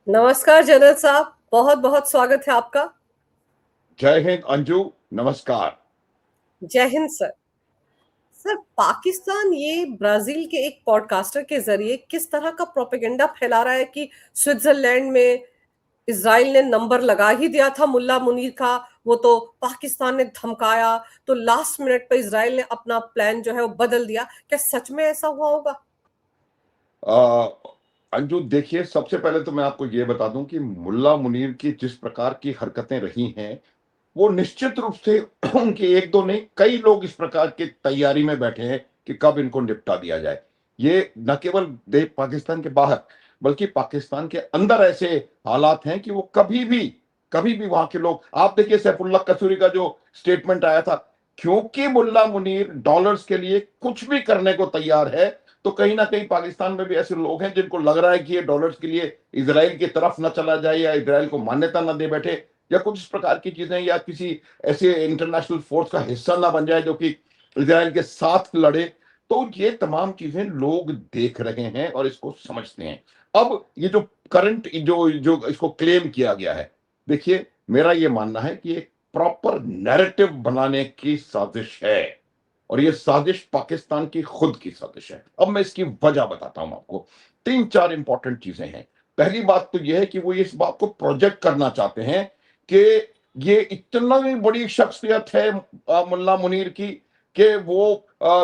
नमस्कार जनरल साहब, बहुत बहुत स्वागत है आपका। जय हिंद अंजू। नमस्कार। जय हिंद सर। सर, पाकिस्तान ये ब्राजील के एक पॉडकास्टर के जरिए किस तरह का प्रोपेगेंडा फैला रहा है कि स्विट्जरलैंड में इसराइल ने नंबर लगा ही दिया था मुल्ला मुनीर का। वो तो पाकिस्तान ने धमकाया, तो लास्ट मिनट पे इसराइल ने अपना प्लान जो है वो बदल दिया। क्या सच में ऐसा हुआ होगा? आ, अंजू देखिए, सबसे पहले तो मैं आपको ये बता दूं कि मुल्ला मुनीर की जिस प्रकार की हरकतें रही हैं, वो निश्चित रूप से उनके एक दो नहीं, कई लोग इस प्रकार की तैयारी में बैठे हैं कि कब इनको निपटा दिया जाए। ये न केवल देश पाकिस्तान के बाहर बल्कि पाकिस्तान के अंदर ऐसे हालात हैं कि वो कभी भी वहां के लोग, आप देखिए सैफुल्लाह कसूरी का जो स्टेटमेंट आया था, क्योंकि मुल्ला मुनीर डॉलर्स के लिए कुछ भी करने को तैयार है, तो कहीं ना कहीं पाकिस्तान में भी ऐसे लोग हैं जिनको लग रहा है कि ये डॉलर्स के लिए इसराइल की तरफ न चला जाए या इसराइल को मान्यता न दे बैठे या कुछ इस प्रकार की चीजें, या किसी ऐसे इंटरनेशनल फोर्स का हिस्सा ना बन जाए जो कि इसराइल के साथ लड़े। तो ये तमाम चीजें लोग देख रहे हैं और इसको समझते हैं। अब ये जो करंट जो जो इसको क्लेम किया गया है, देखिए मेरा ये मानना है कि एक प्रॉपर नैरेटिव बनाने की साजिश है और ये साजिश पाकिस्तान की खुद की साजिश है। अब मैं इसकी वजह बताता हूं आपको। तीन चार इंपॉर्टेंट चीजें हैं। पहली बात तो यह है कि वो इस बात को प्रोजेक्ट करना चाहते हैं कि ये इतना भी बड़ी शख्सियत है मुल्ला मुनीर की कि वो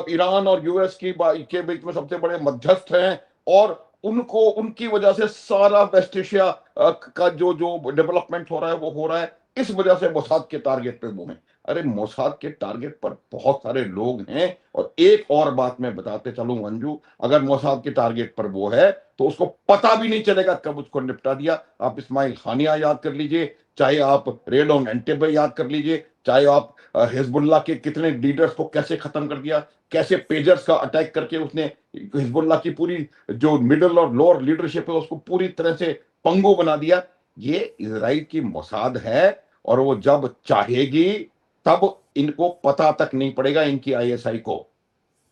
ईरान और यूएस के बीच में सबसे बड़े मध्यस्थ हैं और उनको उनकी वजह से सारा वेस्ट एशिया का जो जो डेवलपमेंट हो रहा है वो हो रहा है। इस वजह से मोसाद के टारगेट पे वो हैं। अरे मोसाद के टारगेट पर बहुत सारे लोग हैं। और एक और बात मैं बताते चलूं अंजू, अगर मोसाद के टारगेट पर वो है तो उसको पता भी नहीं चलेगा कब उसको निपटा दिया। आप इस्माइल खानिया याद कर लीजिए, चाहे आप रेड ऑन एंटेबे याद कर लीजिए, चाहे आप हिजबुल्लाह के कितने लीडर्स को कैसे खत्म कर दिया, कैसे पेजर्स का अटैक करके उसने हिजबुल्लाह की पूरी जो मिडिल और लोअर लीडरशिप है उसको पूरी तरह से पंगु बना दिया। ये इजराइल की मोसाद है और वो जब चाहेगी तब इनको पता तक नहीं पड़ेगा इनकी आईएसआई को।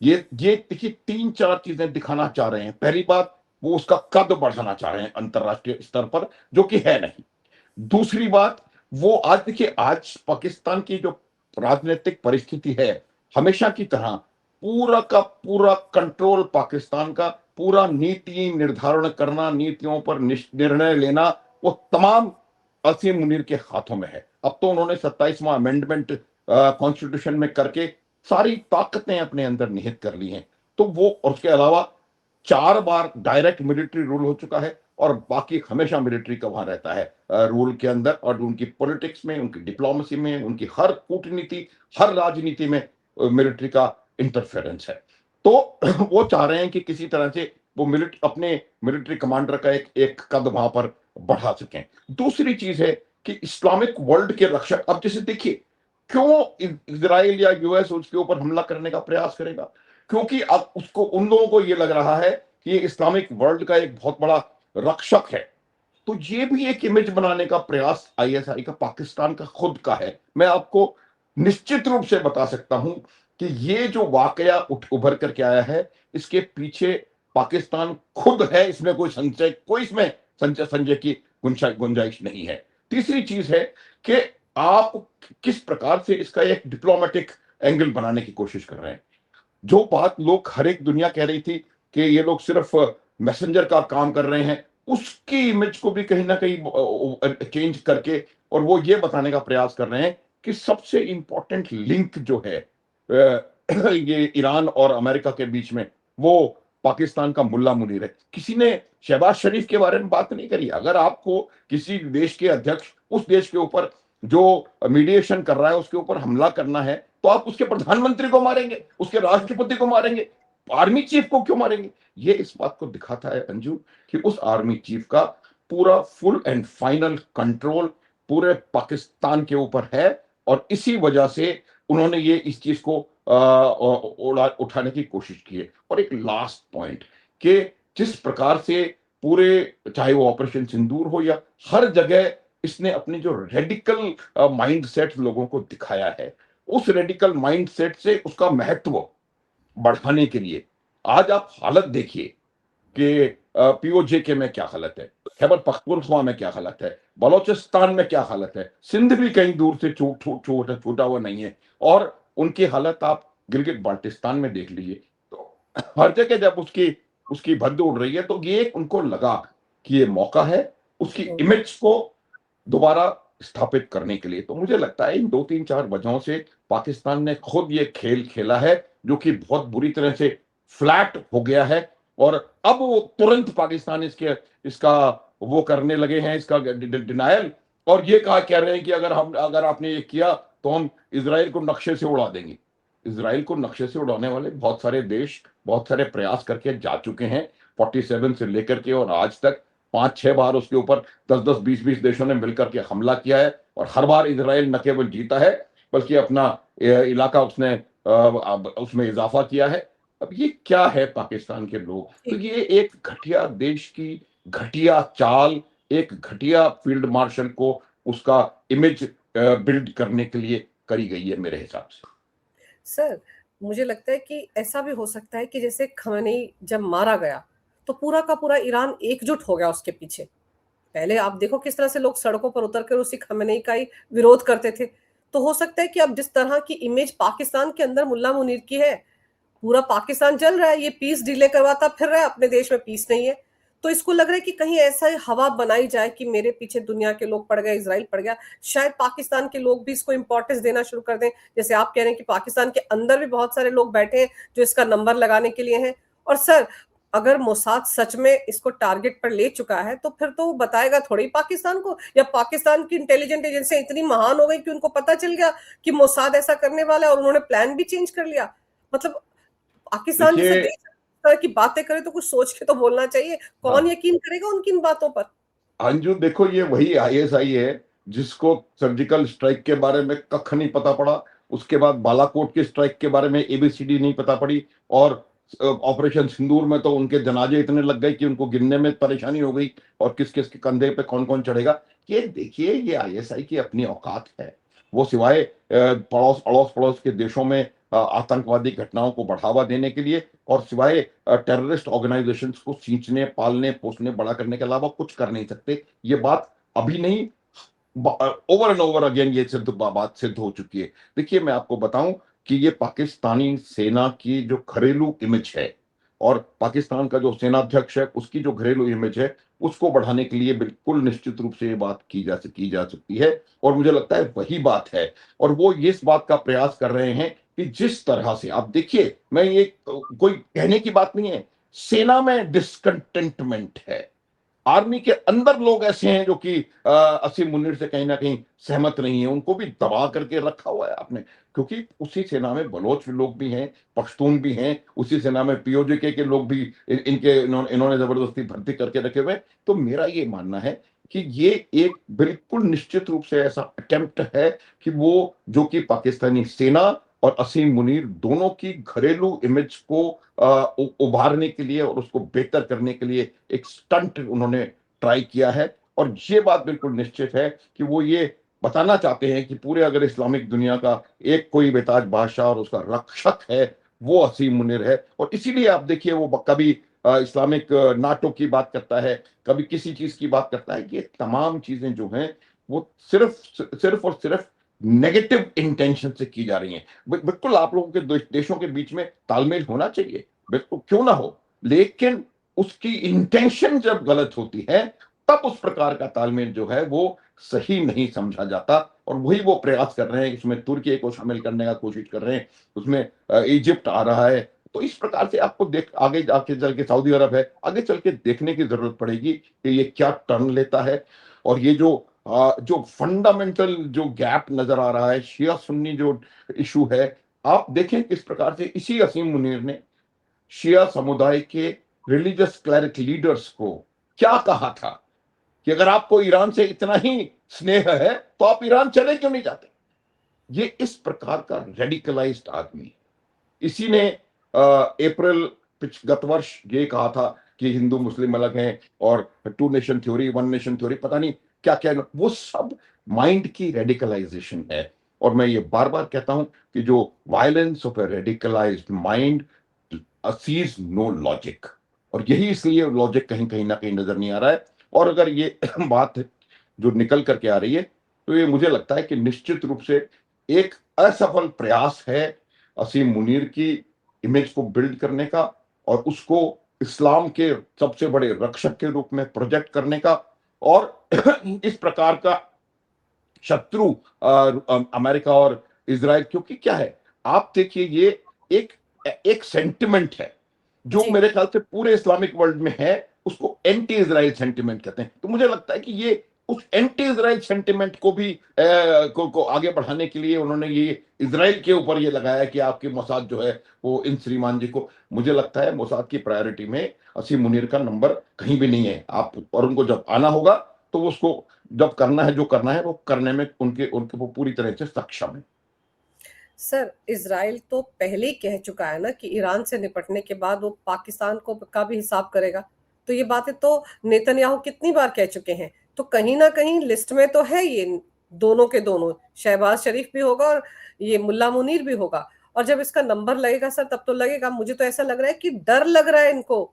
ये देखिए तीन चार चीजें दिखाना चाह रहे हैं। पहली बात, वो उसका कद बढ़ाना चाह रहे हैं अंतरराष्ट्रीय स्तर पर, जो कि है नहीं। दूसरी बात, वो आज देखिए, आज पाकिस्तान की जो राजनीतिक परिस्थिति है, हमेशा की तरह पूरा का पूरा कंट्रोल पाकिस्तान का, पूरा नीति निर्धारण करना, नीतियों पर निर्णय लेना, वो तमाम असीम मुनीर के हाथों में है। अब तो उन्होंने 27वां अमेंडमेंट कॉन्स्टिट्यूशन में करके सारी ताकतें अपने अंदर निहित कर ली हैं। तो वो, और उसके अलावा 4 बार डायरेक्ट मिलिट्री रूल हो चुका है और बाकी हमेशा मिलिट्री का वहां रहता है रूल के अंदर, और उनकी पॉलिटिक्स में, उनकी डिप्लोमेसी में, उनकी हर कूटनीति, हर राजनीति में मिलिट्री का इंटरफेरेंस है। तो वो चाह रहे हैं कि किसी तरह से वो अपने मिलिट्री कमांडर का एक एक कद वहां पर बढ़ा सकें। दूसरी चीज है कि इस्लामिक वर्ल्ड के रक्षक, अब जैसे देखिए, क्यों इजराइल या यूएस उसके ऊपर हमला करने का प्रयास करेगा? क्योंकि अब उसको, उन लोगों को यह लग रहा है कि ये इस्लामिक वर्ल्ड का एक बहुत बड़ा रक्षक है। तो ये भी एक इमेज बनाने का प्रयास आईएसआई का, पाकिस्तान का खुद का है। मैं आपको निश्चित रूप से बता सकता हूं कि ये जो वाकया उभर करके आया है, इसके पीछे पाकिस्तान खुद है। इसमें कोई संशय, कोई इसमें संजय संजय की गुंजाइश नहीं है। तीसरी चीज है कि आप किस प्रकार से इसका एक डिप्लोमेटिक एंगल बनाने की कोशिश कर रहे हैं। जो बात लोग, हर एक दुनिया कह रही थी कि ये लोग सिर्फ मैसेंजर का काम कर रहे हैं, उसकी इमेज को भी कहीं ना कहीं चेंज करके, और वो ये बताने का प्रयास कर रहे हैं कि सबसे इंपॉर्टेंट लिंक जो है ये ईरान और अमेरिका के बीच में, वो पाकिस्तान का मुल्ला मुनीर है। किसी ने शहबाज शरीफ के बारे में बात नहीं करी। अगर आपको किसी देश के अध्यक्ष, उस देश के ऊपर जो मीडिएशन कर रहा है उसके ऊपर हमला करना है, तो आप उसके प्रधानमंत्री को मारेंगे, उसके राष्ट्रपति को मारेंगे, आर्मी चीफ को क्यों मारेंगे? ये इस बात को दिखाता है अंजू कि उस आर्मी चीफ का पूरा फुल एंड फाइनल कंट्रोल पूरे पाकिस्तान के ऊपर है। और इसी वजह से उन्होंने ये इस चीज को उठाने की कोशिश की है। और एक लास्ट पॉइंट, कि जिस प्रकार से पूरे, चाहे वो ऑपरेशन सिंदूर हो या हर जगह, इसने अपनी जो रेडिकल माइंड सेट लोगों को दिखाया है, उस रेडिकल माइंड सेट से उसका महत्व बढ़ाने के लिए आज आप हालत देखिए कि पीओजे के में क्या हालत है। खैबर पख्तूनख्वा में क्या हालत है, बलोचिस्तान में क्या हालत है, सिंध भी कहीं दूर से छूटा हुआ नहीं है। और उनकी हालत आप गिलगित बाल्टिस्तान में देख लीजिए। तो हर जगह जब उसकी उसकी भद्द उड़ रही है, तो ये उनको लगा कि ये मौका है उसकी हम्म, इमेज को दोबारा स्थापित करने के लिए। तो मुझे लगता है इन 2-3-4 वजहों से पाकिस्तान ने खुद ये खेल खेला है, जो कि बहुत बुरी तरह से फ्लैट हो गया है। और अब वो तुरंत पाकिस्तान इसका वो करने लगे हैं, इसका डिनायल। और ये कहा कह रहे हैं कि अगर आपने ये किया तो हम इसराइल को नक्शे से उड़ा देंगे। इसराइल को नक्शे से उड़ाने वाले बहुत सारे देश बहुत सारे प्रयास करके जा चुके हैं, 47 से लेकर के और आज तक 5-6 बार उसके ऊपर 10-10, 20-20 देशों ने मिलकर के हमला किया है। और हर बार इसराइल न केवल जीता है, बल्कि अपना इलाका उसने उसमें इजाफा किया है। अब ये क्या है पाकिस्तान के लोग, तो ठीक। ये एक घटिया देश की घटिया चाल, एक घटिया फील्ड मार्शल को उसका इमेज बिल्ड करने के लिए करी गई है मेरे हिसाब से। सर, मुझे लगता है कि ऐसा भी हो सकता है कि जैसे खमेनी जब मारा गया, तो पूरा का पूरा ईरान एकजुट हो गया उसके पीछे। पहले आप देखो किस तरह से लोग सड़कों पर उतर कर उसी खमेनी का ही विरोध करते थे। तो हो सकता है कि अब जिस तरह की इमेज पाकिस्तान के अंदर मुल्ला मुनीर की है, पूरा पाकिस्तान जल रहा है, ये पीस डिले करवाता फिर रहा है, अपने देश में पीस नहीं है। तो इसको लग रहा है कि कहीं ऐसा हवा बनाई जाए कि मेरे पीछे दुनिया के लोग पड़ गए, इसराइल पड़ गया। शायद पाकिस्तान के लोग भी इसको इंपॉर्टेंस देना शुरू कर दें। जैसे आप कह रहे हैं कि पाकिस्तान के अंदर भी बहुत सारे लोग बैठे हैं जो इसका नंबर लगाने के लिए हैं। और सर, अगर मोसाद सच में इसको टारगेट पर ले चुका है, तो फिर तो वो बताएगा थोड़ी पाकिस्तान को, या पाकिस्तान की इंटेलिजेंट एजेंसी इतनी महान हो गई कि उनको पता चल गया कि मोसाद ऐसा करने वाला है और उन्होंने प्लान भी चेंज कर लिया। मतलब पाकिस्तान जैसे देखिए, देश इस तरह की बातें करे तो कुछ सोच के तो बोलना चाहिए। कौन हाँ, यकीन करेगा उनकी इन बातों पर? अंजू देखो, ये वही आईएसआई है जिसको सर्जिकल स्ट्राइक के बारे में कख नहीं पता पड़ा, उसके बाद बालाकोट के स्ट्राइक के बारे में एबीसीडी नहीं पता पड़ी। और ऑपरेशन सिंदूर में तो उनके जनाजे इतने लग गए कि उनको गिनने में परेशानी हो गई, और किस किस के कंधे पे कौन कौन चढ़ेगा। ये देखिए, ये आईएसआई की अपनी औकात है। वो सिवाय अड़ोस पड़ोस के देशों में आतंकवादी घटनाओं को बढ़ावा देने के लिए, और सिवाय टेररिस्ट ऑर्गेनाइजेशंस को सींचने पालने पोसने बड़ा करने के अलावा कुछ कर नहीं सकते। ये बात अभी नहीं, ओवर एंड ओवर अगेन ये बात सिद्ध हो चुकी है। देखिए, मैं आपको बताऊं कि ये पाकिस्तानी सेना की जो घरेलू इमेज है, और पाकिस्तान का जो सेनाध्यक्ष है उसकी जो घरेलू इमेज है, उसको बढ़ाने के लिए बिल्कुल निश्चित रूप से ये बात की जा सकती है। और मुझे लगता है वही बात है। और वो ये इस बात का प्रयास कर रहे हैं कि जिस तरह से आप देखिए, मैं ये कोई कहने की बात नहीं है, सेना में डिसकंटेंटमेंट है। आर्मी के अंदर लोग ऐसे हैं जो कि असीम मुनीर से कहीं ना कहीं सहमत नहीं है, उनको भी दबा करके रखा हुआ है आपने। क्योंकि उसी सेना में बलोच लोग भी हैं, पश्तून भी हैं, उसी सेना में पीओजे के लोग भी इन्होंने जबरदस्ती भर्ती करके रखे हुए हैं। तो मेरा ये मानना है कि ये एक बिल्कुल निश्चित रूप से ऐसा अटेम्प्ट है कि वो जो कि पाकिस्तानी सेना और असीम मुनीर दोनों की घरेलू इमेज को उभारने के लिए और उसको बेहतर करने के लिए एक स्टंट उन्होंने ट्राई किया है। और ये बात बिल्कुल निश्चित है कि वो ये बताना चाहते हैं कि पूरे अगर इस्लामिक दुनिया का एक कोई बेताज बादशाह और उसका रक्षक है, वो असीम मुनीर है। और इसीलिए आप देखिए, वो कभी इस्लामिक नाटो की बात करता है, कभी किसी चीज की बात करता है। ये तमाम चीजें जो हैं, वो सिर्फ सिर्फ और सिर्फ नेगेटिव इंटेंशन से की जा रही हैं। बिल्कुल आप लोगों के देशों के बीच में तालमेल होना चाहिए, बिल्कुल क्यों ना हो, लेकिन उसकी इंटेंशन जब गलत होती है, तब उस प्रकार का तालमेल जो है वो सही नहीं समझा जाता। और वही वो प्रयास कर रहे हैं, इसमें तुर्की को शामिल करने का कोशिश कर रहे हैं, उसमें इजिप्ट आ रहा है। तो इस प्रकार से आपको देख आगे जाके चल के सऊदी अरब है, आगे चल के देखने की जरूरत पड़ेगी कि ये क्या टर्न लेता है। और ये जो फंडामेंटल जो गैप नजर आ रहा है, शिया सुन्नी जो इशू है, आप देखें किस प्रकार से इसी असीम मुनीर ने शिया समुदाय के रिलीजियस क्लरिक लीडर्स को क्या कहा था कि अगर आपको ईरान से इतना ही स्नेह है तो आप ईरान चले क्यों नहीं जाते। ये इस प्रकार का रेडिकलाइज्ड आदमी है। इसी ने अप्रैल गत वर्ष ये कहा था कि हिंदू मुस्लिम अलग हैं, और 2 नेशन थ्योरी 1 नेशन थ्योरी पता नहीं क्या क्या, वो सब माइंड की रेडिकलाइजेशन है। और मैं ये बार बार कहता हूं कि जो violence of a radicalised mind sees no logic, और यही इसलिए लॉजिक कहीं कहीं ना कहीं नजर नहीं आ रहा है। और अगर ये बात जो निकल करके आ रही है, तो ये मुझे लगता है कि निश्चित रूप से एक असफल प्रयास है असीम मुनीर की इमेज को बिल्ड करने का और उसको इस्लाम के सबसे बड़े रक्षक के रूप में प्रोजेक्ट करने का, और इस प्रकार का शत्रु अमेरिका और इज़राइल, क्योंकि क्या है, आप देखिए ये एक एक सेंटिमेंट है जो जी। मेरे ख्याल से पूरे इस्लामिक वर्ल्ड में है, उसको एंटी इज़राइल सेंटिमेंट कहते हैं। तो मुझे लगता है कि ये उस एंटी इज़राइल सेंटिमेंट को भी को आगे बढ़ाने के लिए उन्होंने ये इज़राइल के ऊपर ये लगाया कि आपके मोसाद जो है वो इन श्रीमान जी को, मुझे लगता है मोसाद की प्रायोरिटी में असीम मुनीर का नंबर कहीं भी नहीं है। आप और उनको जब आना होगा तो वो उसको जब करना है, जो करना है वो करने में उनके उनके वो पूरी तरह से सक्षम है। सर, इज़राइल तो पहले ही कह चुका है ना कि ईरान से निपटने के बाद वो पाकिस्तान को का भी हिसाब करेगा। तो ये बातें तो नेतन्याहू कितनी बार कह चुके हैं। तो कहीं न कहीं लिस्ट में तो है ये दोनों के दोनों, शहबाज शरीफ भी होगा और ये मुल्ला मुनीर भी होगा। और जब इसका नंबर लगेगा सर तब तो लगेगा, मुझे तो ऐसा लग रहा है कि डर लग रहा है इनको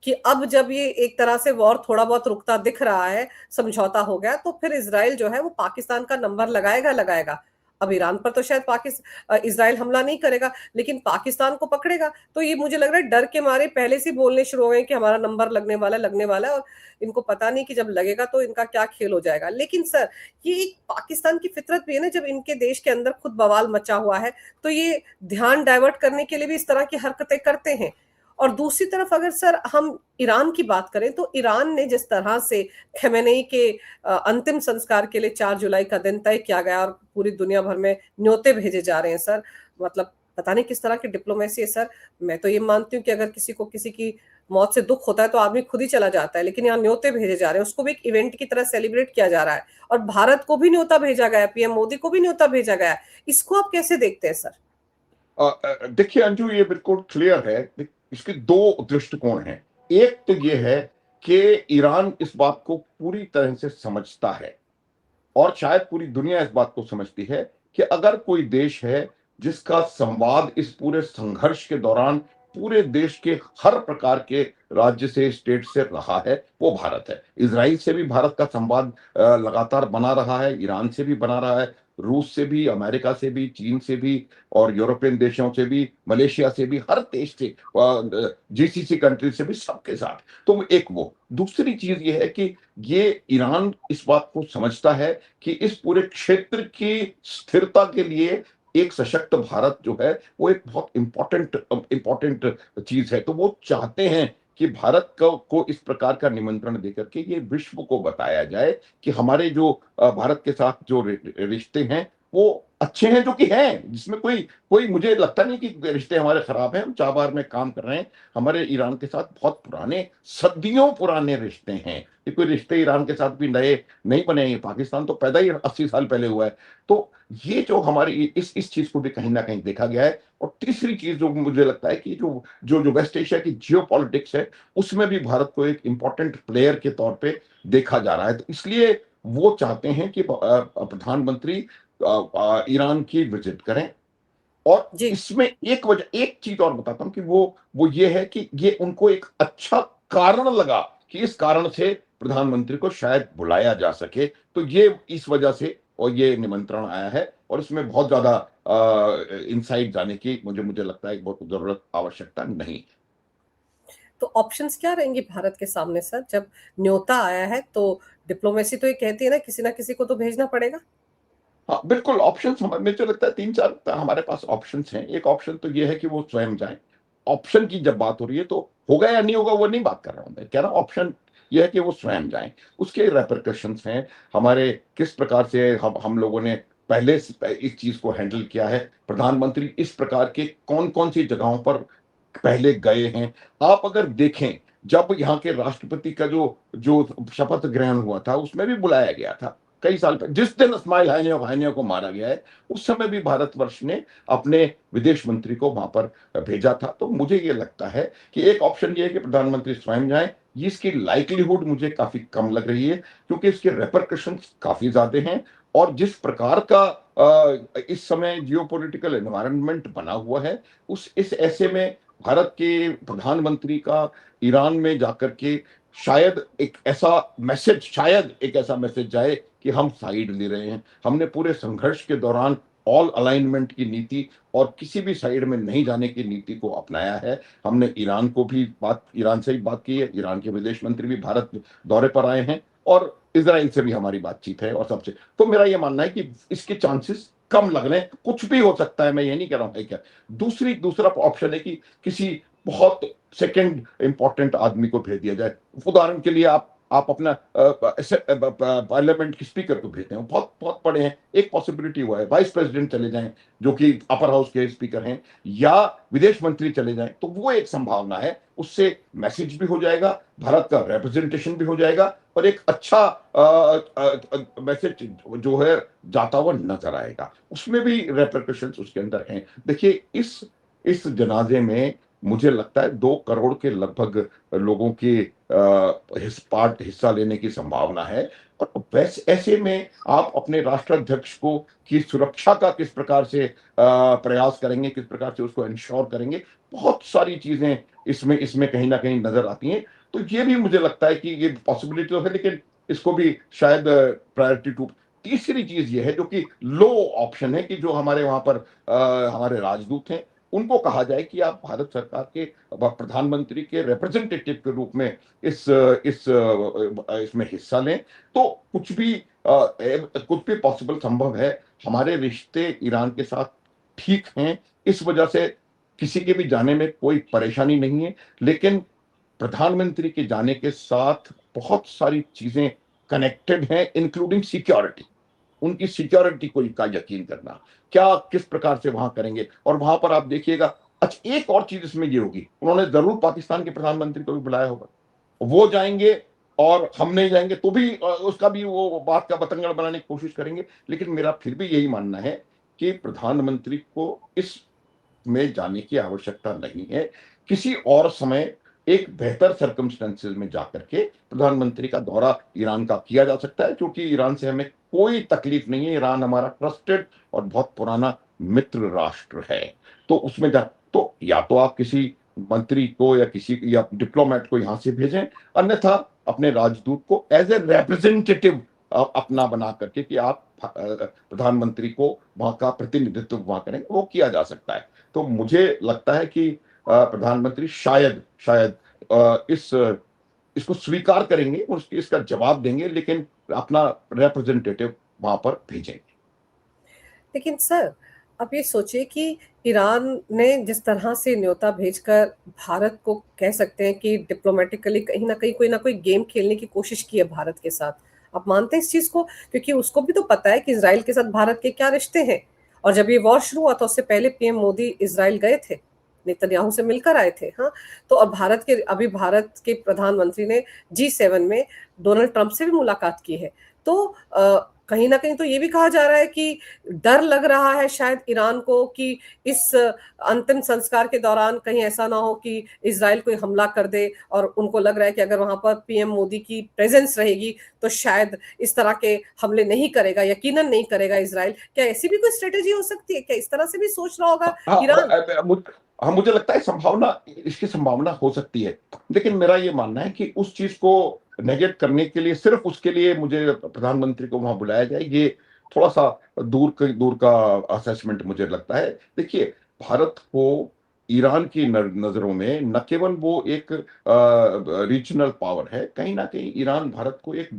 कि अब जब ये एक तरह से वॉर थोड़ा बहुत रुकता दिख रहा है, समझौता हो गया, तो फिर इज़राइल जो है वो पाकिस्तान का नंबर लगाएगा लगाएगा। अब ईरान पर तो शायद इज़राइल हमला नहीं करेगा, लेकिन पाकिस्तान को पकड़ेगा। तो ये मुझे लग रहा है डर के मारे पहले से बोलने शुरू हो गए कि हमारा नंबर लगने वाला है, और इनको पता नहीं कि जब लगेगा तो इनका क्या खेल हो जाएगा। लेकिन सर, ये एक पाकिस्तान की फितरत भी है ना, जब इनके देश के अंदर खुद बवाल मचा हुआ है, तो ये ध्यान डाइवर्ट करने के लिए भी इस तरह की हरकतें करते हैं। और दूसरी तरफ अगर सर हम ईरान की बात करें, तो ईरान ने जिस तरह से खमेनेई के अंतिम संस्कार के लिए 4 जुलाई का दिन तय किया गया और पूरी दुनिया भर में न्योते भेजे जा रहे हैं सर, मतलब पता नहीं किस तरह की डिप्लोमेसी है सर। मैं तो ये मानती हूँ कि अगर किसी को किसी की मौत से दुख होता है तो आदमी खुद ही चला जाता है, लेकिन यहाँ न्योते भेजे जा रहे हैं, उसको भी एक इवेंट की तरह सेलिब्रेट किया जा रहा है। और भारत को भी न्योता भेजा गया है, पीएम मोदी को भी न्योता भेजा गया है। इसको आप कैसे देखते हैं सर? देखिए अंजू, ये बिल्कुल क्लियर है। इसके दो दृष्टिकोण हैं। एक तो ये है कि ईरान इस बात को पूरी तरह से समझता है और शायद पूरी दुनिया इस बात को समझती है कि अगर कोई देश है जिसका संवाद इस पूरे संघर्ष के दौरान पूरे देश के हर प्रकार के राज्य से, स्टेट से रहा है, वो भारत है। इजराइल से भी भारत का संवाद लगातार बना रहा है, ईरान से भी बना रहा है, रूस से भी, अमेरिका से भी, चीन से भी, और यूरोपियन देशों से भी, मलेशिया से भी, हर देश से, जीसीसी कंट्री से भी, सबके साथ। तो एक वो दूसरी चीज ये है कि ये ईरान इस बात को समझता है कि इस पूरे क्षेत्र की स्थिरता के लिए एक सशक्त भारत जो है वो एक बहुत इंपॉर्टेंट चीज है। तो वो चाहते हैं कि भारत को इस प्रकार का निमंत्रण देकर के ये विश्व को बताया जाए कि हमारे जो भारत के साथ जो रिश्ते हैं वो अच्छे हैं, जो कि हैं, जिसमें कोई कोई मुझे लगता नहीं कि रिश्ते हमारे खराब हैं। हम चाबार में काम कर रहे हैं, हमारे ईरान के साथ बहुत पुराने, सदियों पुराने रिश्ते हैं। ये कोई रिश्ते ईरान के साथ भी नए नहीं बने हैं। पाकिस्तान तो पैदा ही 80 साल पहले हुआ है। तो ये जो हमारी इस चीज को भी कहीं ना कहीं देखा गया है। और तीसरी चीज जो मुझे लगता है कि जो जो जो वेस्ट एशिया की जियो पॉलिटिक्स है, उसमें भी भारत को एक इंपॉर्टेंट प्लेयर के तौर पे देखा जा रहा है। तो इसलिए वो चाहते हैं कि प्रधानमंत्री ईरान की विजिट करें। और जी। इसमें एक वजह, एक चीज और बताता हूं कि वो ये है कि ये उनको एक अच्छा कारण लगा कि इस कारण से प्रधानमंत्री को शायद बुलाया जा सके। तो ये इस वजह से और ये निमंत्रण आया है, और इसमें बहुत ज्यादा इनसाइड जाने की मुझे मुझे लगता है बहुत जरूरत, आवश्यकता नहीं। तो ऑप्शंस क्या रहेंगे भारत के सामने सर, जब न्योता आया है तो डिप्लोमेसी तो ये कहती है ना किसी को तो भेजना पड़ेगा। हाँ बिल्कुल, ऑप्शंस मुझे लगता है 3-4 हमारे पास ऑप्शंस हैं। एक ऑप्शन तो ये है कि वो स्वयं जाएं। ऑप्शन की जब बात हो रही है तो होगा या नहीं होगा वो नहीं बात कर रहा हूं, मैं कह रहा हूं ऑप्शन ये है कि वो स्वयं जाएं। उसके रेपरकशंस हैं हमारे, किस प्रकार से हम लोगों ने पहले इस चीज को हैंडल किया है, प्रधानमंत्री इस प्रकार के कौन कौन सी जगहों पर पहले गए हैं। आप अगर देखें, जब यहाँ के राष्ट्रपति का जो जो शपथ ग्रहण हुआ था उसमें भी बुलाया गया था कई साल पहले, जिस दिन इस्माइल हानियों को मारा गया है उस समय भी भारतवर्ष ने अपने विदेश मंत्री को वहां पर भेजा था। तो मुझे ये लगता है कि एक ऑप्शन ये है कि प्रधानमंत्री स्वयं जाएं। ये इसकी लाइकलीहुड मुझे काफी कम लग रही है, क्योंकि इसके रेपरकशंस काफी ज्यादा हैं। और जिस प्रकार का इस समय जियोपॉलिटिकल एनवायरनमेंट बना हुआ है, उस इस ऐसे में भारत के प्रधानमंत्री का ईरान में जाकर के शायद एक ऐसा शायद एक ऐसा मैसेज जाए कि हम साइड ले रहे हैं। हमने पूरे संघर्ष के दौरान ऑल अलाइनमेंट की नीति और किसी भी साइड में नहीं जाने की नीति को अपनाया है। हमने ईरान से भी बात की है, ईरान के विदेश मंत्री भी भारत दौरे पर आए हैं और इज़राइल से भी हमारी बातचीत है और सबसे। तो मेरा ये मानना है कि इसके चांसेस कम लग रहे हैं, कुछ भी हो सकता है, मैं ये नहीं कह रहा हूँ है क्या। दूसरा ऑप्शन है कि किसी बहुत सेकंड इंपॉर्टेंट आदमी को भेज दिया जाए। उदाहरण के लिए आप अपना पार्लियामेंट के स्पीकर को भेजते हैं, बहुत बहुत बड़े हैं, एक पॉसिबिलिटी हुआ है वाइस प्रेसिडेंट चले जाएं जो कि अपर हाउस के स्पीकर हैं, या विदेश मंत्री चले जाएं, तो वो एक संभावना है। उससे मैसेज भी हो जाएगा, भारत का रिप्रेजेंटेशन भी हो जाएगा और एक अच्छा मैसेज जो है जाता हुआ नजर आएगा। उसमें भी रेपरकशंस उसके अंदर हैं। देखिए, इस जनाजे में मुझे लगता है 2 करोड़ के लगभग लोगों की हिस्सा लेने की संभावना है। और वैसे ऐसे में आप अपने राष्ट्राध्यक्ष को की सुरक्षा का किस प्रकार से प्रयास करेंगे, किस प्रकार से उसको इंश्योर करेंगे, बहुत सारी चीजें इसमें कहीं ना कहीं नजर आती हैं। तो ये भी मुझे लगता है कि ये पॉसिबिलिटी तो है, लेकिन इसको भी शायद प्रायोरिटी टू। तीसरी चीज ये है जो कि लो ऑप्शन है, कि जो हमारे वहां पर हमारे राजदूत हैं, उनको कहा जाए कि आप भारत सरकार के प्रधानमंत्री के रिप्रेजेंटेटिव के रूप में इसमें हिस्सा लें। तो कुछ भी पॉसिबल संभव है। हमारे रिश्ते ईरान के साथ ठीक हैं, इस वजह से किसी के भी जाने में कोई परेशानी नहीं है। लेकिन प्रधानमंत्री के जाने के साथ बहुत सारी चीजें कनेक्टेड हैं, इंक्लूडिंग सिक्योरिटी। उनकी सिक्योरिटी को का यकीन करना, क्या किस प्रकार से वहां करेंगे। और वहां पर आप देखिएगा, अच्छा एक और चीज इसमें ये होगी, उन्होंने जरूर पाकिस्तान के प्रधानमंत्री को भी बुलाया होगा, वो जाएंगे और हम नहीं जाएंगे तो भी उसका भी वो बात का बतंगड़ बनाने की कोशिश करेंगे। लेकिन मेरा फिर भी यही मानना है कि प्रधानमंत्री को इस में जाने की आवश्यकता नहीं है। किसी और समय एक बेहतर सर्कमस्टेंसेस में जाकर के प्रधानमंत्री का दौरा ईरान का किया जा सकता है, क्योंकि ईरान से हमें कोई तकलीफ नहीं है। ईरान हमारा ट्रस्टेड और बहुत पुराना मित्र राष्ट्र है। तो उसमें जा तो या तो आप किसी मंत्री को या डिप्लोमेट को यहां से भेजें, अन्यथा अपने राजदूत को एज ए रिप्रेजेंटेटिव अपना बना करके कि आप प्रधानमंत्री को वहां का प्रतिनिधित्व वहां करें, वो किया जा सकता है। तो मुझे लगता है कि प्रधानमंत्री शायद शायद इसको स्वीकार करेंगे, इसका जवाब देंगे, लेकिन अपना रिप्रेजेंटेटिव वहां पर भेजेंगे। लेकिन सर, आप ये सोचिए कि ईरान ने जिस तरह से न्योता भेजकर भारत को कह सकते हैं कि डिप्लोमेटिकली कहीं न कहीं कोई ना कोई गेम खेलने की कोशिश की है भारत के साथ। आप मानते हैं इस चीज़ को? क्योंकि उसको भी तो पता है कि इज़राइल के साथ भारत के क्या रिश्ते हैं। और जब ये वॉर शुरू हुआ था उससे पहले पीएम मोदी इज़राइल गए थे, नेतन्याहू से मिलकर आए थे, हाँ? तो और भारत के प्रधानमंत्री ने जी7 में डोनाल्ड ट्रंप से भी मुलाकात की है। तो कहीं न कहीं तो ये भी कहा जा रहा है कि डर लग रहा है शायद ईरान को कि इस अंतिम संस्कार के दौरान कहीं ऐसा ना हो कि इज़राइल कोई हमला कर दे, और उनको लग रहा है कि अगर वहाँ पर पीएम मोदी की प्रेज़ेंस रहेगी तो शायद इस तरह के हमले नहीं करेगा, यकीनन नहीं करेगा इज़राइल। क्या ऐसी भी कोई स्ट्रैटेजी हो सकती है? क्या इस तरह से भी सोच रहा होगा हाँ, ईरान? हाँ, मुझे लगता है इसकी संभावना हो सकती है। लेकिन मेरा ये मानना है कि उस चीज को नेगेट करने के लिए, सिर्फ उसके लिए मुझे प्रधानमंत्री को वहां बुलाया जाए, ये थोड़ा सा दूर का असेसमेंट मुझे लगता है। देखिए, भारत को ईरान की नजरों में न केवल वो एक रीजनल पावर है, कहीं ना कहीं ईरान भारत को एक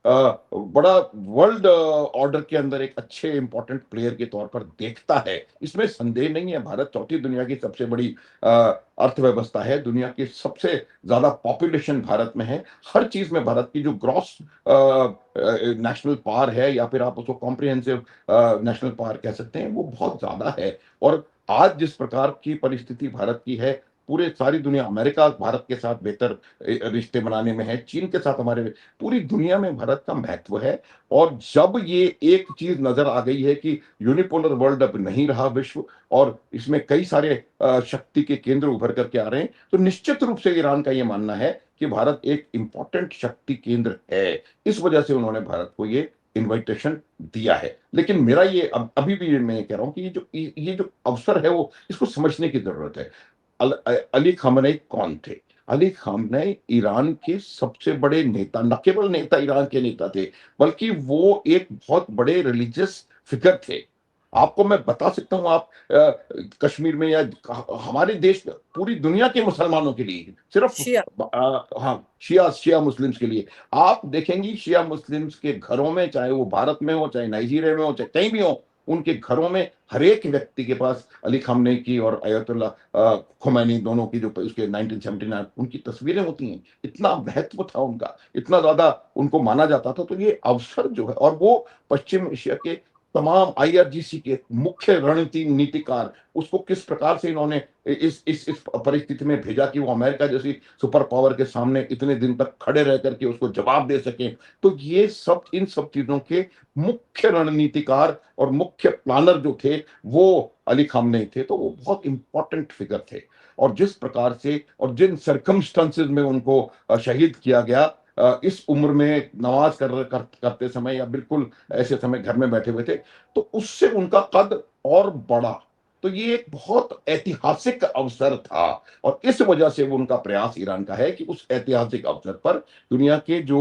बड़ा वर्ल्ड ऑर्डर के अंदर एक अच्छे इंपॉर्टेंट प्लेयर के तौर पर देखता है। इसमें संदेह नहीं है। भारत चौथी दुनिया की सबसे बड़ी अर्थव्यवस्था है, दुनिया की सबसे ज्यादा पॉपुलेशन भारत में है। हर चीज में भारत की जो ग्रॉस नेशनल पावर है, या फिर आप उसको कॉम्प्रिहेंसिव नेशनल पावर कह सकते हैं, वो बहुत ज्यादा है। और आज जिस प्रकार की परिस्थिति भारत की है, पूरे सारी दुनिया, अमेरिका भारत के साथ बेहतर रिश्ते बनाने में है, चीन के साथ हमारे, पूरी दुनिया में भारत का महत्व है। और जब ये एक चीज नजर आ गई है कि यूनिपोलर वर्ल्ड अब नहीं रहा विश्व, और इसमें कई सारे शक्ति के केंद्र उभर करके आ रहे हैं, तो निश्चित रूप से ईरान का ये मानना है कि भारत एक इंपॉर्टेंट शक्ति केंद्र है। इस वजह से उन्होंने भारत को ये इनविटेशन दिया है। लेकिन मेरा ये अभी भी मैं कह रहा हूं कि ये जो अवसर है, वो इसको समझने की जरूरत है। अली खamenei कौन थे? अली खामनेई ईरान के सबसे बड़े नेता, न केवल नेता ईरान के नेता थे, बल्कि वो एक बहुत बड़े रिलीजियस फिगर थे। आपको मैं बता सकता हूँ, आप कश्मीर में या हमारे देश में, पूरी दुनिया के मुसलमानों के लिए, सिर्फ शिया। हाँ, शिया शिया मुस्लिम्स के लिए, आप देखेंगी शिया मुस्लिम्स के घरों में, चाहे वो भारत में हो, चाहे नाइजीरिया में हो, चाहे कहीं भी हो, उनके घरों में हर एक व्यक्ति के पास अली खामनेई की और अयतुल्ला खुमैनी दोनों की, जो उसके 1979 उनकी तस्वीरें होती हैं। इतना महत्व था उनका, इतना ज्यादा उनको माना जाता था। तो ये अवसर जो है, और वो पश्चिम एशिया के तमाम आईआरजीसी के मुख्य रणनीति नीतिकार, उसको किस प्रकार से इन्होंने इस परिस्थिति में भेजा कि वो अमेरिका जैसी सुपर पावर के सामने इतने दिन तक खड़े रह करके उसको जवाब दे सके। तो ये सब, इन सब चीजों के मुख्य रणनीतिकार और मुख्य प्लानर जो थे, वो अली खामनेई थे। तो वो बहुत इंपॉर्टेंट फिगर थे। और जिस प्रकार से और जिन सर्कमस्टांसेस में उनको शहीद किया गया, इस उम्र में नमाज करते समय, या बिल्कुल ऐसे समय घर में बैठे हुए थे, तो उससे उनका कद और बढ़ा। तो ये एक बहुत ऐतिहासिक अवसर था। और इस वजह से वो उनका प्रयास ईरान का है कि उस ऐतिहासिक अवसर पर दुनिया के जो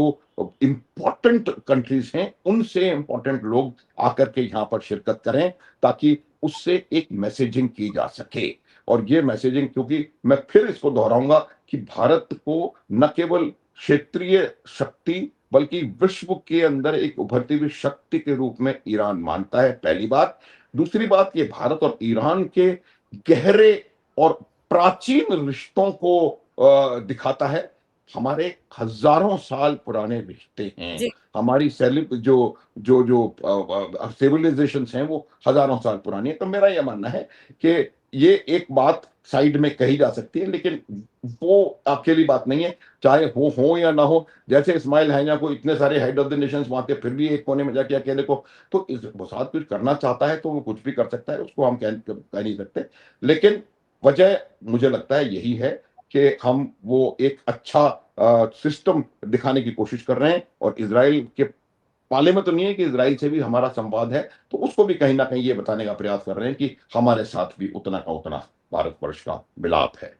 इंपॉर्टेंट कंट्रीज हैं, उनसे इंपॉर्टेंट लोग आकर के यहाँ पर शिरकत करें, ताकि उससे एक मैसेजिंग की जा सके। और ये मैसेजिंग, क्योंकि मैं फिर इसको दोहराऊंगा कि भारत को न केवल क्षेत्रीय शक्ति, बल्कि विश्व के अंदर एक उभरती हुई शक्ति के रूप में ईरान मानता है, पहली बात। दूसरी बात, ये भारत और ईरान के गहरे और प्राचीन रिश्तों को दिखाता है। हमारे हजारों साल पुराने रिश्ते हैं। जी। हमारी सेलिब जो जो जो सिविलाइजेशन हैं, वो हजारों साल पुरानी है। तो मेरा यह मानना है कि ये एक बात साइड में कही जा सकती है, लेकिन वो अकेली बात नहीं है। चाहे वो हो या ना हो, जैसे इस्माइल हैनिया को इतने सारे हेड ऑफ द नेशंस वहां थे, फिर भी एक कोने में जाके अकेले को, तो वो साथ कुछ करना चाहता है तो वो कुछ भी कर सकता है, उसको हम कह नहीं सकते। लेकिन वजह मुझे लगता है यही है कि हम वो एक अच्छा सिस्टम दिखाने की कोशिश कर रहे हैं। और इसराइल के पाले में तो नहीं है कि इसराइल से भी हमारा संवाद है, तो उसको भी कहीं ना कहीं ये बताने का प्रयास कर रहे हैं कि हमारे साथ भी उतना का उतना भारतवर्ष का मिलाप है।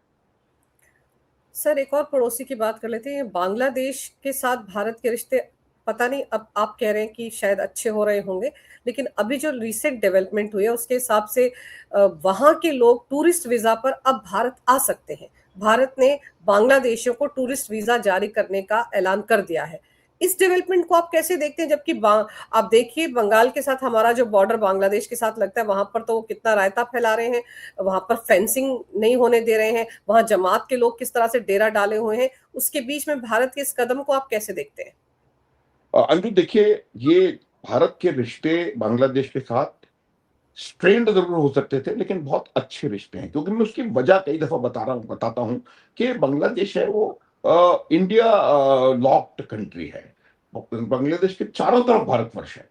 सर, एक और पड़ोसी की बात कर लेते हैं। बांग्लादेश के साथ भारत के रिश्ते, पता नहीं, अब आप कह रहे हैं कि शायद अच्छे हो रहे होंगे, लेकिन अभी जो रिसेंट डेवलपमेंट हुई है उसके हिसाब से वहां के लोग टूरिस्ट वीजा पर अब भारत आ सकते हैं। भारत ने बांग्लादेशियों को टूरिस्ट वीजा जारी करने का ऐलान कर दिया है। इस डेवलपमेंट को आप कैसे देखते हैं? जबकि आप देखिए, बंगाल के साथ हमारा जो बॉर्डर बांग्लादेश के साथ लगता है, वहां पर तो वो कितना रायता फैला रहे हैं, वहां पर फेंसिंग नहीं होने दे रहे हैं, वहां जमात के लोग किस तरह से डेरा डाले हुए हैं। उसके बीच में भारत के इस कदम को आप कैसे देखते हैं? अंजू देखिए, ये भारत के रिश्ते बांग्लादेश के साथ स्ट्रेन्ड जरूर हो सकते थे, लेकिन बहुत अच्छे रिश्ते हैं। क्योंकि मैं उसकी वजह कई दफा बताता हूँ कि बांग्लादेश है वो इंडिया लॉक्ड कंट्री है। बांग्लादेश के चारों तरफ भारतवर्ष है,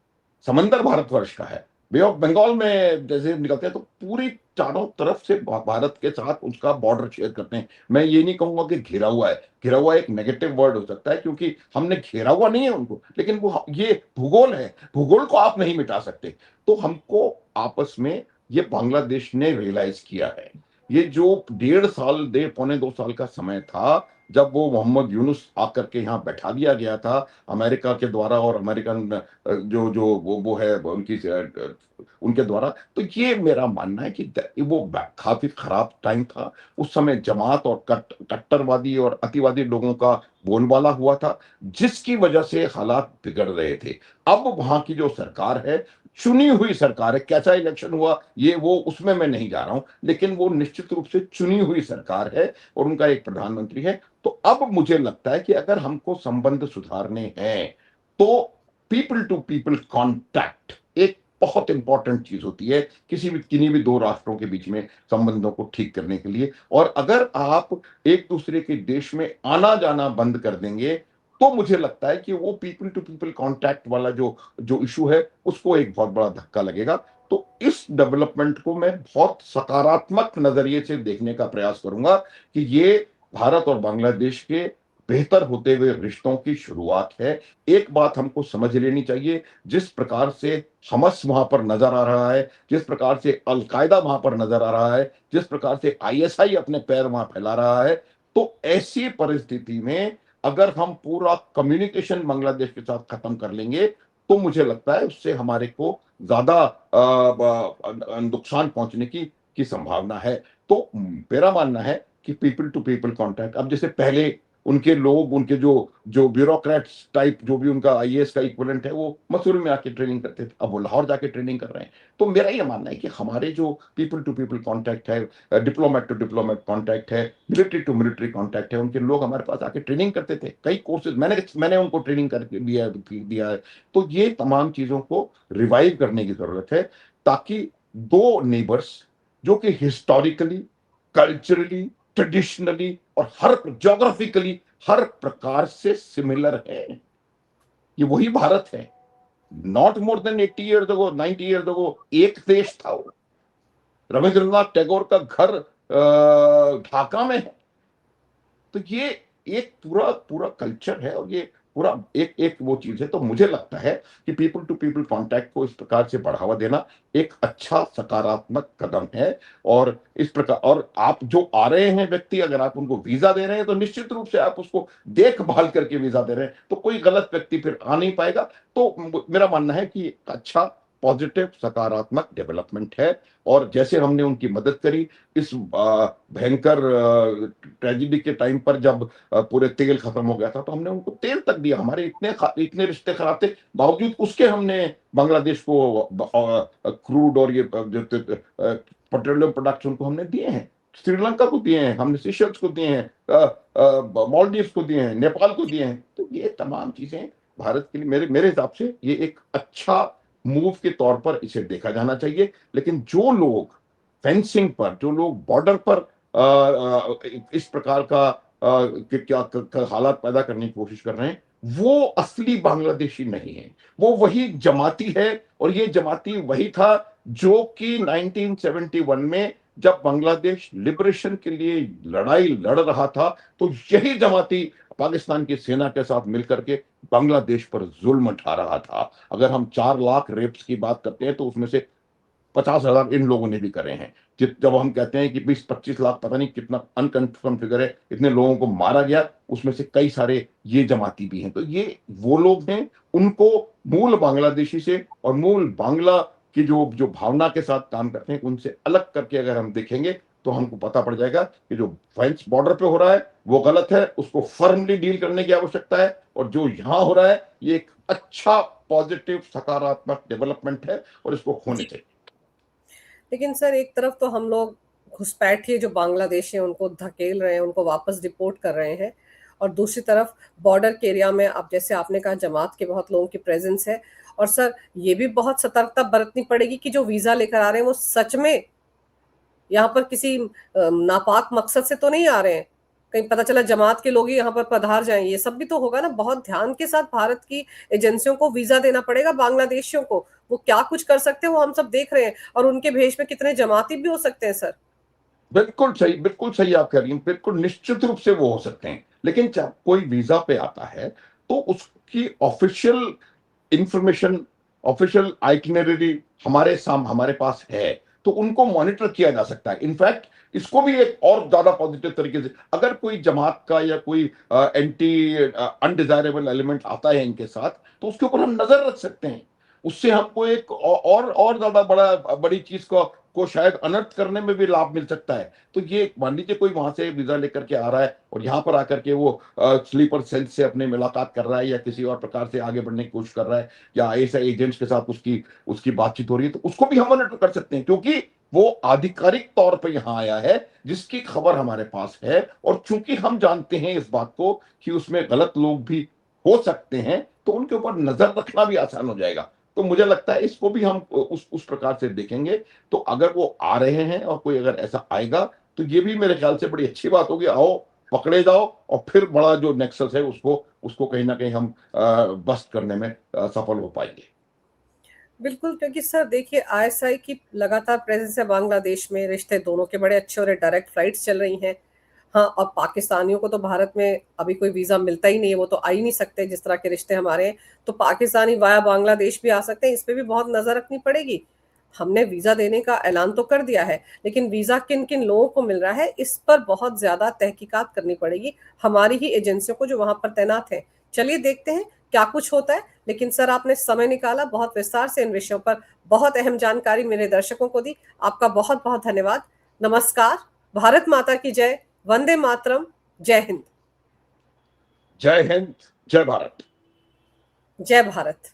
समंदर भारतवर्ष का है। बे ऑफ बंगाल में जैसे निकलते हैं, तो पूरी चारों तरफ से भारत के साथ उसका बॉर्डर शेयर करते हैं। मैं ये नहीं कहूंगा कि घिरा हुआ है, घिरा हुआ एक नेगेटिव वर्ड हो सकता है, क्योंकि हमने घेरा हुआ नहीं है उनको, लेकिन वो ये भूगोल है, भूगोल को आप नहीं मिटा सकते। तो हमको आपस में ये बांग्लादेश ने रियलाइज किया है। ये जो 1.5 साल, 1.25 2 साल का समय था, जब वो मोहम्मद यूनुस आकर के यहाँ बैठा दिया गया था अमेरिका के द्वारा, और अमेरिकन जो जो वो है उनकी उनके द्वारा, तो ये मेरा मानना है कि वो काफी खराब टाइम था। उस समय जमात और कट्टरवादी और अतिवादी लोगों का बोलबाला हुआ था, जिसकी वजह से हालात बिगड़ रहे थे। अब वहां की जो सरकार है, चुनी हुई सरकार है, कैसा इलेक्शन हुआ ये वो उसमें मैं नहीं जा रहा हूं, लेकिन वो निश्चित रूप से चुनी हुई सरकार है और उनका एक प्रधानमंत्री है। तो अब मुझे लगता है कि अगर हमको संबंध सुधारने हैं, तो पीपल टू पीपल कांटेक्ट एक बहुत इंपॉर्टेंट चीज होती है किन्हीं भी दो राष्ट्रों के बीच में संबंधों को ठीक करने के लिए। और अगर आप एक दूसरे के देश में आना जाना बंद कर देंगे, तो मुझे लगता है कि वो पीपल टू पीपल कांटेक्ट वाला जो जो इशू है, उसको एक बहुत बड़ा धक्का लगेगा। तो इस डेवलपमेंट को मैं बहुत सकारात्मक नजरिए से देखने का प्रयास करूंगा कि ये भारत और बांग्लादेश के बेहतर होते हुए रिश्तों की शुरुआत है। एक बात हमको समझ लेनी चाहिए, जिस प्रकार से हमस वहां पर नजर आ रहा है, जिस प्रकार से अलकायदा वहां पर नजर आ रहा है, जिस प्रकार से आईएसआई अपने पैर वहां फैला रहा है, तो तो ऐसी परिस्थिति में अगर हम पूरा कम्युनिकेशन बांग्लादेश के साथ खत्म कर लेंगे, तो मुझे लगता है उससे हमारे को ज़्यादा नुकसान पहुँचने की संभावना है। तो मेरा मानना है कि पीपल टू पीपल कॉन्टैक्ट, अब जैसे पहले उनके लोग, उनके जो जो ब्यूरोक्रेट्स टाइप, जो भी उनका आईएएस का इक्विवेलेंट है, वो मसूरी में आके ट्रेनिंग करते थे, अब वो लाहौर जाके ट्रेनिंग कर रहे हैं। तो मेरा ये मानना है कि हमारे जो पीपल टू पीपल कॉन्टैक्ट है, डिप्लोमेट टू डिप्लोमेट कॉन्टैक्ट है, मिलिट्री टू मिलिट्री कॉन्टैक्ट है, उनके लोग हमारे पास आके ट्रेनिंग करते थे, कई कोर्सेज मैंने उनको ट्रेनिंग करके दिया है। तो ये तमाम चीजों को रिवाइव करने की जरूरत है, ताकि दो नेबर्स जो कि हिस्टोरिकली, कल्चरली, ट्रेडिशनली और हर ज्योग्राफिकली हर प्रकार से सिमिलर है, ये वही भारत है। Not more than 80 years ago, 90 years ago एक देश था वो। रविंद्रनाथ टैगोर का घर ढाका में है। तो ये एक पूरा पूरा कल्चर है, और ये पूरा एक एक वो चीज है। तो मुझे लगता है कि पीपल टू पीपल कांटेक्ट को इस प्रकार से बढ़ावा देना एक अच्छा सकारात्मक कदम है। और इस प्रकार, और आप जो आ रहे हैं व्यक्ति, अगर आप उनको वीजा दे रहे हैं, तो निश्चित रूप से आप उसको देखभाल करके वीजा दे रहे हैं, तो कोई गलत व्यक्ति फिर आ नहीं पाएगा। तो मेरा मानना है कि अच्छा पॉजिटिव सकारात्मक डेवलपमेंट है। और जैसे हमने उनकी मदद करी इस भयंकर ट्रेजिडी के टाइम पर, जब पूरे तेल खत्म हो गया था, तो हमने उनको तेल तक दिया। हमारे इतने रिश्ते खराब थे, बावजूद उसके हमने बांग्लादेश को क्रूड और ये पेट्रोलियम प्रोडक्ट्स उनको हमने दिए हैं। श्रीलंका को दिए हैं हमने, सिशल्स को दिए हैं, मालदीव्स को दिए हैं, नेपाल को दिए हैं। तो ये तमाम चीजें भारत के लिए, मेरे हिसाब से ये एक अच्छा मूव के तौर पर इसे देखा जाना चाहिए। लेकिन जो लोग फेंसिंग पर, जो लोग बॉर्डर पर इस प्रकार का हालात पैदा करने की कोशिश कर रहे हैं, वो असली बांग्लादेशी नहीं है, वो वही जमाती है। और ये जमाती वही था जो कि 1971 में जब बांग्लादेश लिबरेशन के लिए लड़ाई लड़ रहा था, तो यही जमाती पाकिस्तान की सेना के साथ मिलकर के बांग्लादेश पर जुल्म ढा रहा था। अगर हम 4 लाख रेप्स की बात करते हैं, तो उसमें से 50,000 इन लोगों ने भी करे हैं। जब हम कहते हैं कि 20-25 लाख, पता नहीं कितना अनकन्फर्म फिगर है, इतने लोगों को मारा गया, उसमें से कई सारे ये जमाती भी हैं। तो ये वो लोग हैं, उनको मूल बांग्लादेशी से और मूल बांग्ला की जो जो भावना के साथ काम करते हैं, उनसे अलग करके अगर हम देखेंगे, तो हमको पता पड़ जाएगा कि जो फेंस बॉर्डर पे हो रहा है वो गलत है, उसको फर्मली डील करने की आवश्यकता है। और जो यहां हो रहा है, ये एक अच्छा पॉजिटिव सकारात्मक डेवलपमेंट है, और इसको होने चाहिए। लेकिन सर, एक तरफ तो हम लोग घुसपैठिए जो बांग्लादेशी हैं उनको धकेल रहे हैं, उनको वापस डिपोर्ट कर रहे हैं, और दूसरी तरफ बॉर्डर के एरिया में, अब जैसे आपने कहा, जमात के बहुत लोगों की प्रेजेंस है। और सर, ये भी बहुत सतर्कता बरतनी पड़ेगी कि जो वीजा लेकर आ रहे हैं वो सच में यहाँ पर किसी नापाक मकसद से तो नहीं आ रहे हैं। कहीं पता चला जमात के लोग ही यहाँ पर पधार जाएं, ये सब भी तो होगा ना। बहुत ध्यान के साथ भारत की एजेंसियों को वीजा देना पड़ेगा बांग्लादेशियों को। वो क्या कुछ कर सकते हैं वो हम सब देख रहे हैं, और उनके भेष में कितने जमाती भी हो सकते हैं सर। बिल्कुल सही आप कह रही हैं, बिल्कुल निश्चित रूप से वो हो सकते हैं। लेकिन जब कोई वीजा पे आता है, तो उसकी ऑफिशियल इंफॉर्मेशन, ऑफिशियल आइटिनरी हमारे पास है, तो उनको मॉनिटर किया जा सकता है। इनफैक्ट इसको भी एक और ज्यादा पॉजिटिव तरीके से, अगर कोई जमात का या कोई एंटी अनडिजायरेबल एलिमेंट आता है इनके साथ, तो उसके ऊपर हम नजर रख सकते हैं। उससे हमको एक और ज्यादा बड़ी चीज को शायद अनर्थ करने में भी लाभ मिल सकता है। तो ये मान लीजिए कोई वहां से वीजा लेकर के आ रहा है, और यहाँ पर आकर के वो स्लीपर सेल से अपने मुलाकात कर रहा है, या किसी और प्रकार से आगे बढ़ने की कोशिश कर रहा है, या ऐसे एजेंट्स के साथ उसकी उसकी बातचीत हो रही है, तो उसको भी हम मॉनिटर कर सकते हैं, क्योंकि वो आधिकारिक तौर पर यहाँ आया है, जिसकी खबर हमारे पास है। और चूंकि हम जानते हैं इस बात को कि उसमें गलत लोग भी हो सकते हैं, तो उनके ऊपर नजर रखना भी आसान हो जाएगा। तो मुझे लगता है इसको भी हम उस प्रकार से देखेंगे। तो अगर वो आ रहे हैं, और कोई अगर ऐसा आएगा, तो ये भी मेरे ख्याल से बड़ी अच्छी बात होगी। आओ, पकड़े जाओ, और फिर बड़ा जो नेक्सस है उसको उसको कहीं ना कहीं हम बस्ट करने में सफल हो पाएंगे। बिल्कुल, क्योंकि सर देखिए, आईएसआई की लगातार प्रेजेंस है बांग्लादेश में, रिश्ते दोनों के बड़े अच्छे हो रहे, डायरेक्ट फ्लाइट्स चल रही हैं। हाँ, और पाकिस्तानियों को तो भारत में अभी कोई वीजा मिलता ही नहीं है, वो तो आ ही नहीं सकते जिस तरह के रिश्ते हमारे हैं। तो पाकिस्तानी वाया बांग्लादेश भी आ सकते हैं, इस पे भी बहुत नजर रखनी पड़ेगी। हमने वीजा देने का ऐलान तो कर दिया है, लेकिन वीजा किन किन लोगों को मिल रहा है इस पर बहुत ज्यादा तहकीकात करनी पड़ेगी हमारी ही एजेंसियों को जो वहां पर तैनात है। चलिए देखते हैं क्या कुछ होता है। लेकिन सर, आपने समय निकाला, बहुत विस्तार से इन विषयों पर बहुत अहम जानकारी मेरे दर्शकों को दी। आपका बहुत बहुत धन्यवाद। नमस्कार। भारत माता की जय। वंदे मातरम। जय हिंद। जय हिंद, जय भारत। जय भारत।